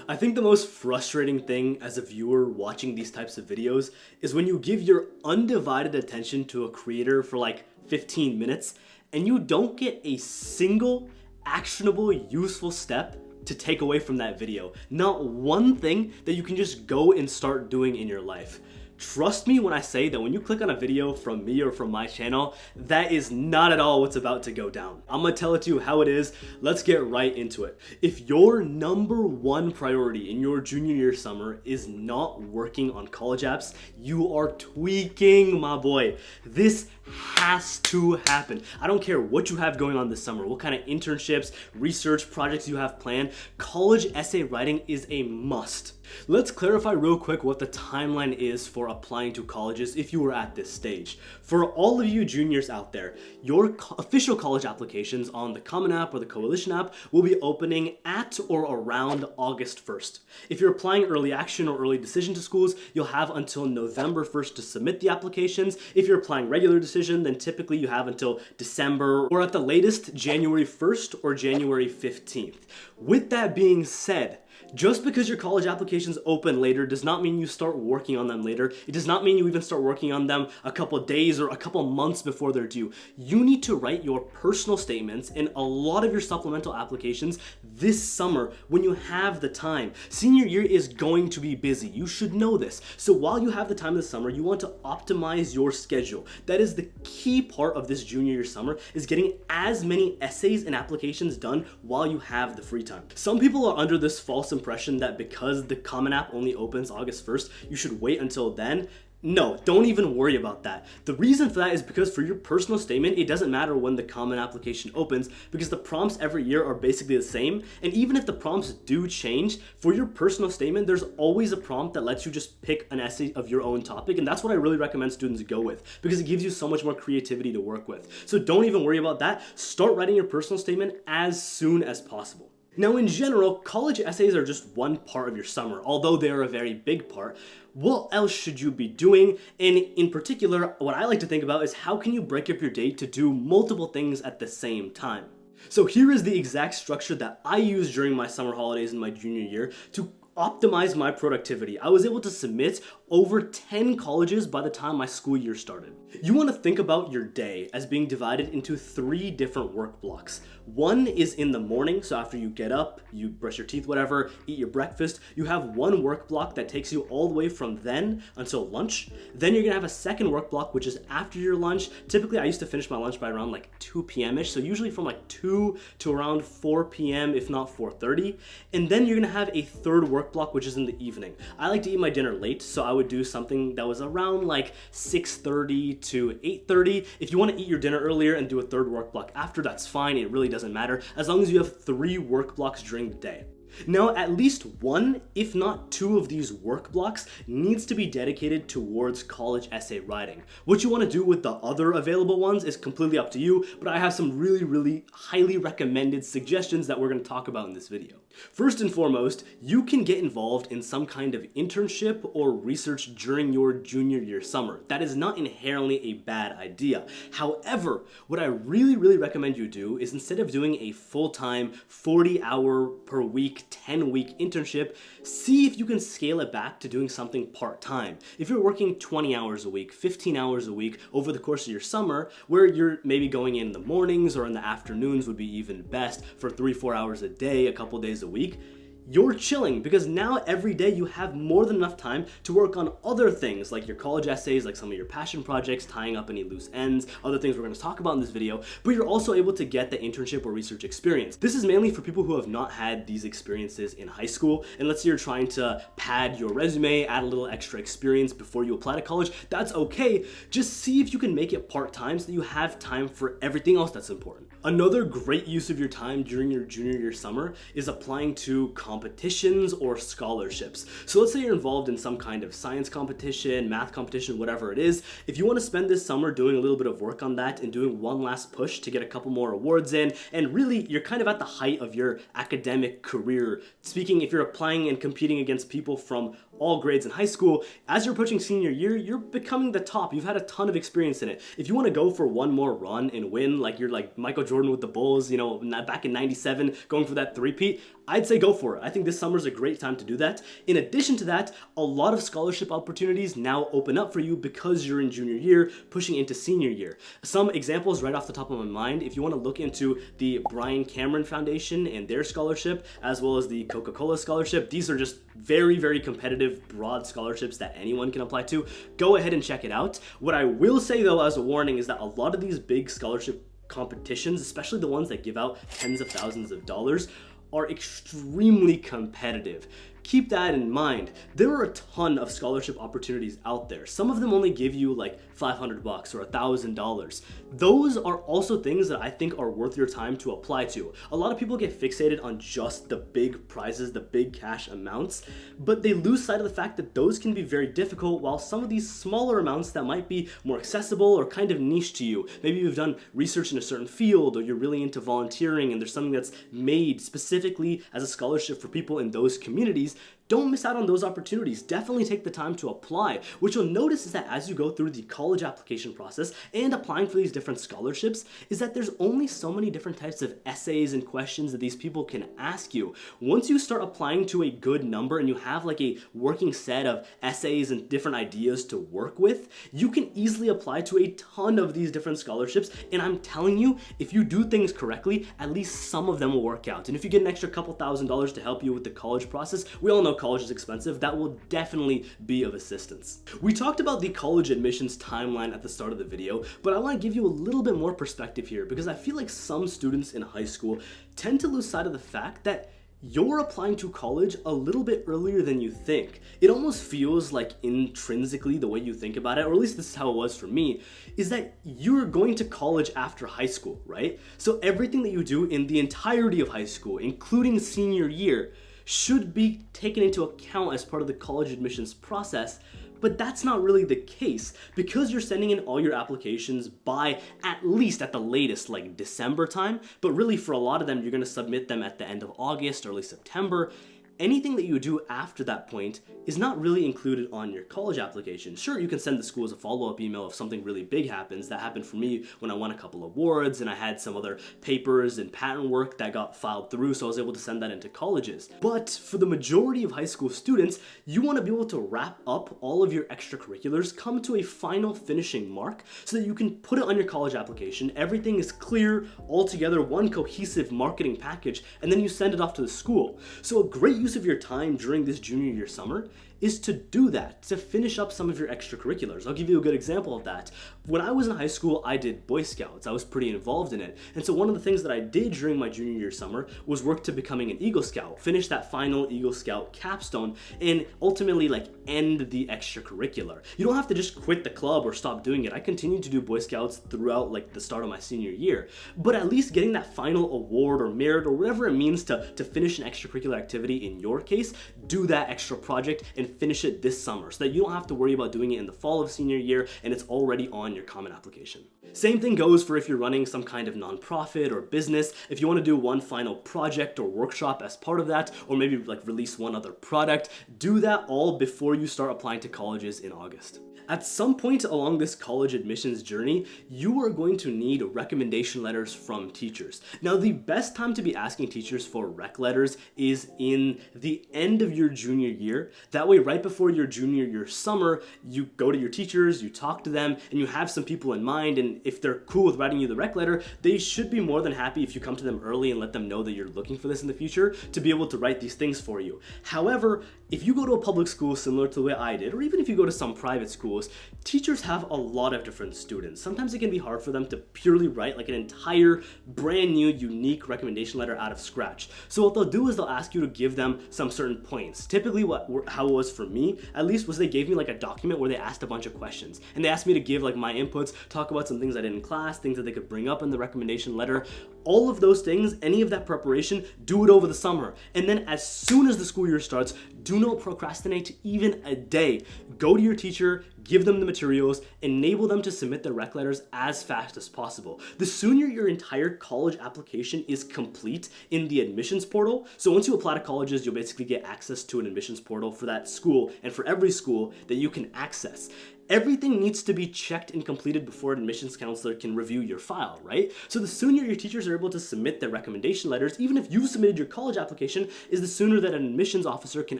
I think the most frustrating thing as a viewer watching these types of videos is when you give your undivided attention to a creator for like 15 minutes and you don't get a single actionable, useful step to take away from that video. Not one thing that you can just go and start doing in your life. Trust me when I say that when you click on a video from me or from my channel, that is not at all what's about to go down. I'm gonna tell it to you how it is. Let's get right into it. If your number one priority in your junior year summer is not working on college apps, you are tweaking, my boy. This has to happen. I don't care what you have going on this summer, what kind of internships, research projects you have planned. College essay writing is a must. Let's clarify real quick what the timeline is for applying to colleges if you were at this stage. For all of you juniors out there, your official college applications on the Common App or the Coalition app will be opening at or around August 1st. If you're applying early action or early decision to schools, you'll have until November 1st to submit the applications. If you're applying regular decision, then typically you have until December or at the latest January 1st or January 15th. With that being said, just because your college applications open later does not mean you start working on them later. It does not mean you even start working on them a couple days or a couple months before they're due. You need to write your personal statements in a lot of your supplemental applications this summer when you have the time. Senior year is going to be busy. You should know this. So while you have the time this summer, you want to optimize your schedule. That is the key part of this junior year summer, is getting as many essays and applications done while you have the free time. Some people are under this false impression that because the Common App only opens August 1st, you should wait until then. No, don't even worry about that. The reason for that is because for your personal statement, it doesn't matter when the Common Application opens because the prompts every year are basically the same. And even if the prompts do change, for your personal statement, there's always a prompt that lets you just pick an essay of your own topic. And that's what I really recommend students go with because it gives you so much more creativity to work with. So don't even worry about that. Start writing your personal statement as soon as possible. Now, in general, college essays are just one part of your summer, although they are a very big part. What else should you be doing? And in particular, what I like to think about is how can you break up your day to do multiple things at the same time? So here is the exact structure that I used during my summer holidays in my junior year to optimize my productivity. I was able to submit over 10 colleges by the time my school year started. You want to think about your day as being divided into 3 different work blocks. One is in the morning, so after you get up, you brush your teeth, whatever, eat your breakfast, you have one work block that takes you all the way from then until lunch. Then you're gonna have a second work block, which is after your lunch. Typically, I used to finish my lunch by around like 2 p.m.-ish, so usually from like 2 to around 4 p.m., if not 4:30. And then you're gonna have a third work block, which is in the evening. I like to eat my dinner late, so I would do something that was around like 6:30 to 8:30. If you want to eat your dinner earlier and do a third work block after, that's fine. It really doesn't matter as long as you have 3 work blocks during the day. Now, at least one, if not 2 of these work blocks needs to be dedicated towards college essay writing. What you want to do with the other available ones is completely up to you, but I have some really highly recommended suggestions that we're going to talk about in this video. First and foremost, you can get involved in some kind of internship or research during your junior year summer. That is not inherently a bad idea. However, what I really recommend you do is instead of doing a full-time 40-hour per week 10-week internship, see if you can scale it back to doing something part-time. If you're working 20 hours a week, 15 hours a week over the course of your summer, where you're maybe going in the mornings or in the afternoons would be even best for 3-4 hours a day, a couple days a week, you're chilling because now every day you have more than enough time to work on other things like your college essays, like some of your passion projects, tying up any loose ends, other things we're going to talk about in this video, but you're also able to get the internship or research experience. This is mainly for people who have not had these experiences in high school, and let's say you're trying to pad your resume, add a little extra experience before you apply to college, that's okay. Just see if you can make it part-time so that you have time for everything else that's important. Another great use of your time during your junior year summer is applying to competitions or scholarships. So let's say you're involved in some kind of science competition, math competition, whatever it is. If you want to spend this summer doing a little bit of work on that and doing one last push to get a couple more awards in, and really you're kind of at the height of your academic career. Speaking, if you're applying and competing against people from all grades in high school, as you're approaching senior year, you're becoming the top. You've had a ton of experience in it. If you want to go for one more run and win, like you're like Michael Jordan with the Bulls, you know, back in '97, going for that three-peat, I'd say go for it. I think this summer is a great time to do that. In addition to that, a lot of scholarship opportunities now open up for you because you're in junior year, pushing into senior year. Some examples right off the top of my mind, if you want to look into the Brian Cameron Foundation and their scholarship, as well as the Coca-Cola scholarship, these are just very, very competitive, broad scholarships that anyone can apply to. Go ahead and check it out. What I will say though, as a warning, is that a lot of these big scholarship competitions, especially the ones that give out tens of thousands of dollars, are extremely competitive. Keep that in mind. There are a ton of scholarship opportunities out there. Some of them only give you like $500 or $1,000. Those are also things that I think are worth your time to apply to. A lot of people get fixated on just the big prizes, the big cash amounts, but they lose sight of the fact that those can be very difficult, while some of these smaller amounts that might be more accessible or kind of niche to you. Maybe you've done research in a certain field, or you're really into volunteering and there's something that's made specifically as a scholarship for people in those communities. Don't miss out on those opportunities. Definitely take the time to apply. What you'll notice is that as you go through the college application process and applying for these different scholarships, is that there's only so many different types of essays and questions that these people can ask you. Once you start applying to a good number and you have like a working set of essays and different ideas to work with, you can easily apply to a ton of these different scholarships. And I'm telling you, if you do things correctly, at least some of them will work out. And if you get an extra couple $1,000s to help you with the college process, we all know college is expensive, that will definitely be of assistance. We talked about the college admissions timeline at the start of the video, but I want to give you a little bit more perspective here because I feel like some students in high school tend to lose sight of the fact that you're applying to college a little bit earlier than you think. It almost feels like intrinsically the way you think about it, or at least this is how it was for me, is that you're going to college after high school, right? So everything that you do in the entirety of high school, including senior year, should be taken into account as part of the college admissions process, but that's not really the case because you're sending in all your applications by at least at the latest like December time, but really for a lot of them you're going to submit them at the end of August, early September. Anything that you do after that point is not really included on your college application. Sure, you can send the schools a follow-up email if something really big happens. That happened for me when I won a couple awards and I had some other papers and patent work that got filed through, so I was able to send that into colleges. But for the majority of high school students, you want to be able to wrap up all of your extracurriculars, come to a final finishing mark so that you can put it on your college application. Everything is clear, all together, one cohesive marketing package, and then you send it off to the school. So a great use of your time during this junior year summer is to do that, to finish up some of your extracurriculars. I'll give you a good example of that. When I was in high school, I did Boy Scouts. I was pretty involved in it. And so one of the things that I did during my junior year summer was work to becoming an Eagle Scout, finish that final Eagle Scout capstone, and ultimately like end the extracurricular. You don't have to just quit the club or stop doing it. I continued to do Boy Scouts throughout like the start of my senior year, but at least getting that final award or merit or whatever it means to finish an extracurricular activity in your case, do that extra project and finish it this summer so that you don't have to worry about doing it in the fall of senior year and it's already on your common application. Same thing goes for if you're running some kind of nonprofit or business. If you want to do one final project or workshop as part of that, or maybe like release one other product, do that all before you start applying to colleges in August. At some point along this college admissions journey, you are going to need recommendation letters from teachers. Now, the best time to be asking teachers for rec letters is in the end of your junior year. That way, right before your junior year summer, you go to your teachers, you talk to them, and you have some people in mind, and if they're cool with writing you the rec letter, they should be more than happy if you come to them early and let them know that you're looking for this in the future to be able to write these things for you. However, if you go to a public school similar to the way I did, or even if you go to some private schools, teachers have a lot of different students. Sometimes it can be hard for them to purely write like an entire brand new unique recommendation letter out of scratch. So what they'll do is they'll ask you to give them some certain points. Typically how it was for me, at least, was they gave me like a document where they asked a bunch of questions. And they asked me to give like my inputs, talk about some things I did in class, things that they could bring up in the recommendation letter. All of those things, any of that preparation, do it over the summer. And then as soon as the school year starts, do not procrastinate even a day. Go to your teacher, give them the materials, enable them to submit their rec letters as fast as possible. The sooner your entire college application is complete in the admissions portal, so once you apply to colleges, you'll basically get access to an admissions portal for that school and for every school that you can access. Everything needs to be checked and completed before an admissions counselor can review your file, right? So the sooner your teachers are are able to submit their recommendation letters, even if you've submitted your college application, is the sooner that an admissions officer can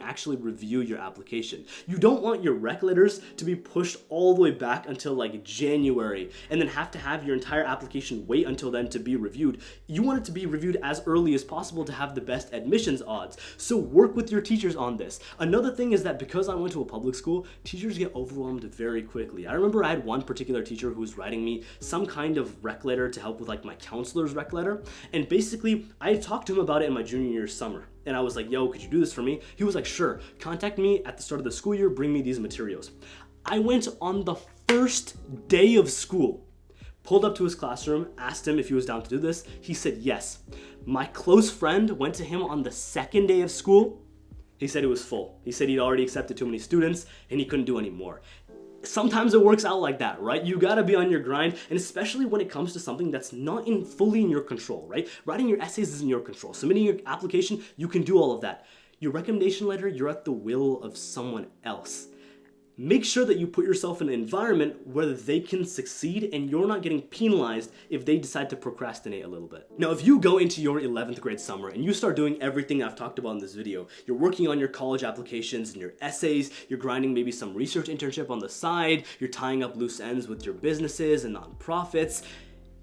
actually review your application. You don't want your rec letters to be pushed all the way back until like January and then have to have your entire application wait until then to be reviewed. You want it to be reviewed as early as possible to have the best admissions odds. So work with your teachers on this. Another thing is that because I went to a public school, teachers get overwhelmed very quickly. I remember I had one particular teacher who was writing me some kind of rec letter to help with like my counselor's rec letter, and basically I talked to him about it in my junior year summer. And I was like, yo, could you do this for me? He was like, sure, contact me at the start of the school year, bring me these materials. I went on the first day of school, pulled up to his classroom, asked him if he was down to do this. He said yes. My close friend went to him on the second day of school. He said it was full. He said he'd already accepted too many students and he couldn't do any more. Sometimes it works out like that, right? You gotta be on your grind, and especially when it comes to something that's not fully in your control, right? Writing your essays is in your control. Submitting your application, you can do all of that. Your recommendation letter, you're at the will of someone else. Make sure that you put yourself in an environment where they can succeed and you're not getting penalized if they decide to procrastinate a little bit. Now, if you go into your 11th grade summer and you start doing everything I've talked about in this video, you're working on your college applications and your essays, you're grinding maybe some research internship on the side, you're tying up loose ends with your businesses and nonprofits,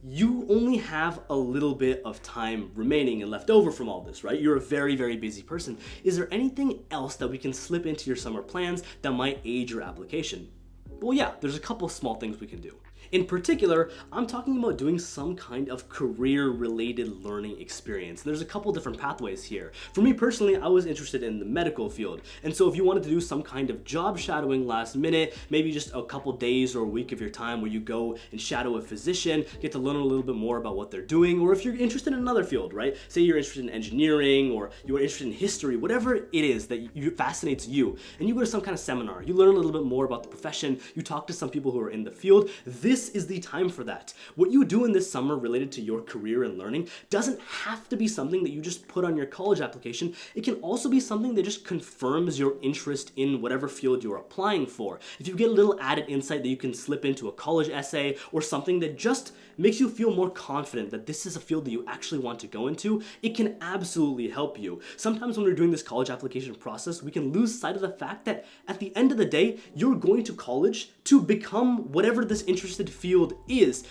you only have a little bit of time remaining and left over from all this, right? You're a very, very busy person. Is there anything else that we can slip into your summer plans that might aid your application? Well, yeah, there's a couple small things we can do. In particular, I'm talking about doing some kind of career-related learning experience. There's a couple different pathways here. For me personally, I was interested in the medical field. And so if you wanted to do some kind of job shadowing last minute, maybe just a couple days or a week of your time where you go and shadow a physician, get to learn a little bit more about what they're doing, or if you're interested in another field, right? Say you're interested in engineering or you're interested in history, whatever it is that fascinates you, and you go to some kind of seminar, you learn a little bit more about the profession, you talk to some people who are in the field, this is the time for that. What you do in this summer related to your career and learning doesn't have to be something that you just put on your college application. It can also be something that just confirms your interest in whatever field you're applying for. If you get a little added insight that you can slip into a college essay or something that just makes you feel more confident that this is a field that you actually want to go into, it can absolutely help you. Sometimes when we're doing this college application process, we can lose sight of the fact that at the end of the day, you're going to college to become whatever this interested field is.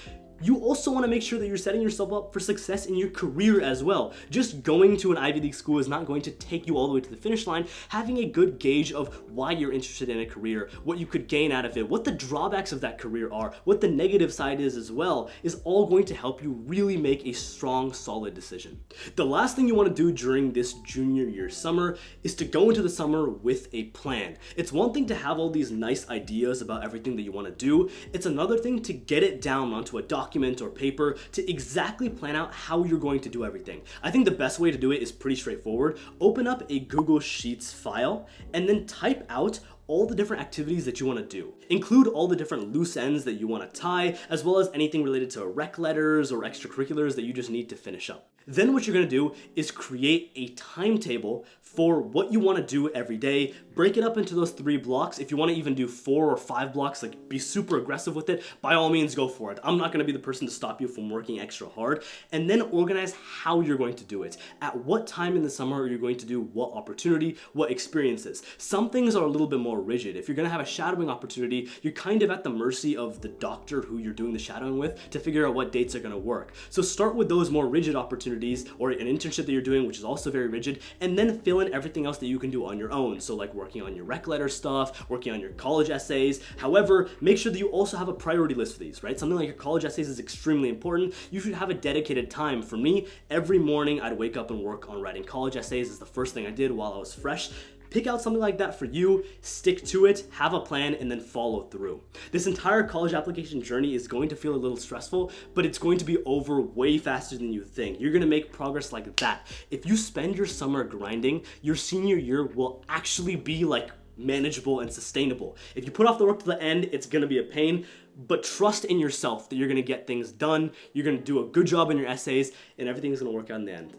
You also want to make sure that you're setting yourself up for success in your career as well. Just going to an Ivy League school is not going to take you all the way to the finish line. Having a good gauge of why you're interested in a career, what you could gain out of it, what the drawbacks of that career are, what the negative side is as well, is all going to help you really make a strong, solid decision. The last thing you want to do during this junior year summer is to go into the summer with a plan. It's one thing to have all these nice ideas about everything that you want to do. It's another thing to get it down onto a document or paper to exactly plan out how you're going to do everything. I think the best way to do it is pretty straightforward. Open up a Google Sheets file and then type out all the different activities that you want to do. Include all the different loose ends that you want to tie, as well as anything related to rec letters or extracurriculars that you just need to finish up. Then what you're going to do is create a timetable for what you want to do every day. Break it up into those 3 blocks. If you want to even do 4 or 5 blocks, like be super aggressive with it, by all means go for it. I'm not going to be the person to stop you from working extra hard. And then organize how you're going to do it. At what time in the summer are you going to do what opportunity, what experiences? Some things are a little bit more rigid. If you're going to have a shadowing opportunity, you're kind of at the mercy of the doctor who you're doing the shadowing with to figure out what dates are going to work. So start with those more rigid opportunities, or an internship that you're doing, which is also very rigid, and then fill in everything else that you can do on your own. So like working on your rec letter stuff, working on your college essays. However, make sure that you also have a priority list for these, right? Something like your college essays is extremely important. You should have a dedicated time. For me, every morning I'd wake up and work on writing college essays. It's the first thing I did while I was fresh. Pick out something like that for you, stick to it, have a plan, and then follow through. This entire college application journey is going to feel a little stressful, but it's going to be over way faster than you think. You're gonna make progress like that. If you spend your summer grinding, your senior year will actually be like manageable and sustainable. If you put off the work to the end, it's gonna be a pain, but trust in yourself that you're gonna get things done, you're gonna do a good job in your essays, and everything's gonna work out in the end.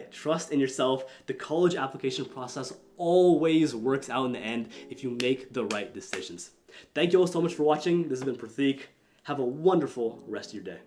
Trust in yourself. The college application process always works out in the end if you make the right decisions. Thank you all so much for watching. This has been Pratik. Have a wonderful rest of your day.